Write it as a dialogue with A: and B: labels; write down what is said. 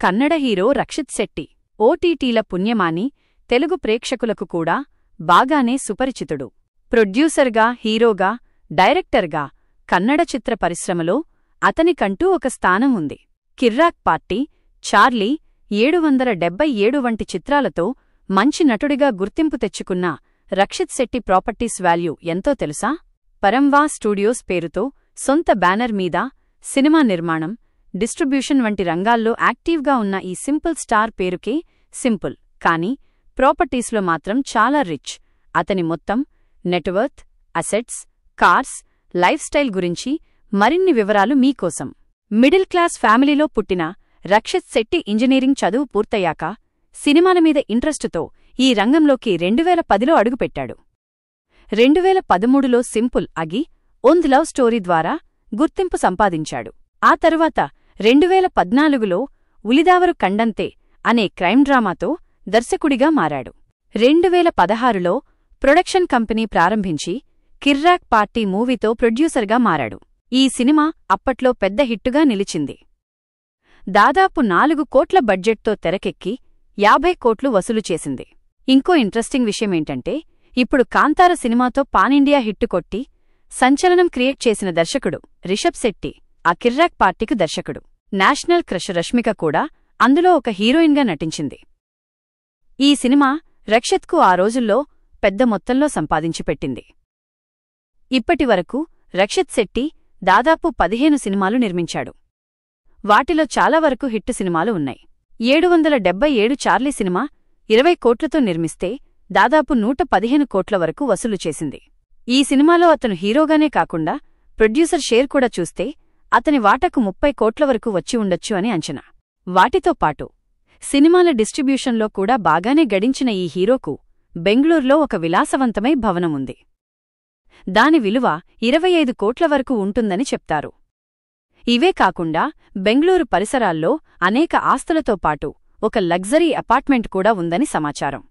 A: Kannada hero Rakshit Shetty ఓటీటీల పుణ్యమాని తెలుగు ప్రేక్షకులకు కూడా బాగానే సుపరిచితుడు. ప్రొడ్యూసర్గా, హీరోగా, డైరెక్టర్గా కన్నడ చిత్ర పరిశ్రమలో అతనికంటూ ఒక స్థానం ఉంది. కిర్రాక్ పార్టీ, చార్లీ, 777 వంటి చిత్రాలతో మంచి నటుడిగా గుర్తింపు తెచ్చుకున్న రక్షిత్ శెట్టి ప్రాపర్టీస్ వాల్యూ ఎంతో తెలుసా? పరంవా స్టూడియోస్ పేరుతో సొంత బ్యానర్ మీద సినిమా నిర్మాణం, డిస్ట్రిబ్యూషన్ వంటి రంగాల్లో యాక్టివ్గా ఉన్న ఈ సింపుల్ స్టార్ పేరుకే సింపుల్, కానీ ప్రాపర్టీస్లో మాత్రం చాలా రిచ్. అతని మొత్తం net worth, assets, cars, life style గురించి మరిన్ని వివరాలు మీకోసం. మిడిల్ క్లాస్ ఫ్యామిలీలో పుట్టిన రక్షిత్ శెట్టి ఇంజనీరింగ్ చదువు పూర్తయ్యాక సినిమాల మీద ఇంట్రెస్టుతో ఈ రంగంలోకి 2010లో అడుగుపెట్టాడు. 2013లో సింపుల్ అగి ఒంద్ లవ్ స్టోరీ ద్వారా గుర్తింపు సంపాదించాడు. ఆ తరువాత 2014లో ఉలిదావరు కండంతే అనే క్రైమ్ డ్రామాతో దర్శకుడిగా మారాడు. 2016లో ప్రొడక్షన్ కంపెనీ ప్రారంభించి కిర్రాక్ పార్టీ మూవీతో ప్రొడ్యూసర్గా మారాడు. ఈ సినిమా అప్పట్లో పెద్ద హిట్టుగా నిలిచింది. దాదాపు 4 కోట్ల బడ్జెట్తో తెరకెక్కి 50 కోట్లు వసూలు చేసింది. ఇంకో ఇంట్రెస్టింగ్ విషయమేంటంటే, ఇప్పుడు కాంతార సినిమాతో పానిండియా హిట్టు కొట్టి సంచలనం క్రియేట్ చేసిన దర్శకుడు రిషబ్ శెట్టి ఆ కిర్రాక్ పార్టీకి దర్శకుడు. నేషనల్ క్రష్ రష్మిక కూడా అందులో ఒక హీరోయిన్గా నటించింది. ఈ సినిమా రక్షిత్కు ఆ రోజుల్లో పెద్ద మొత్తంలో సంపాదించి పెట్టింది. ఇప్పటివరకు రక్షిత్ శెట్టి దాదాపు 15 సినిమాలు నిర్మించాడు. వాటిలో చాలా వరకు హిట్టు సినిమాలు ఉన్నాయి. 777 చార్లీ సినిమా 20 కోట్లతో నిర్మిస్తే దాదాపు 115 కోట్ల వరకు వసూలు చేసింది. ఈ సినిమాలో అతను హీరోగానే కాకుండా ప్రొడ్యూసర్ షేర్ కూడా చూస్తే అతని వాటాకు 30 కోట్ల వరకు వచ్చి ఉండొచ్చు అని అంచనా. వాటితో పాటు సినిమాల డిస్ట్రిబ్యూషన్లో కూడా బాగానే గడించిన ఈ హీరోకు బెంగళూరులో ఒక విలాసవంతమై భవనముంది. దాని విలువ 25 కోట్ల వరకు ఉంటుందని చెప్తారు. ఇవే కాకుండా బెంగళూరు పరిసరాల్లో అనేక ఆస్తులతో పాటు ఒక లగ్జరీ అపార్ట్మెంట్ కూడా ఉందని సమాచారం.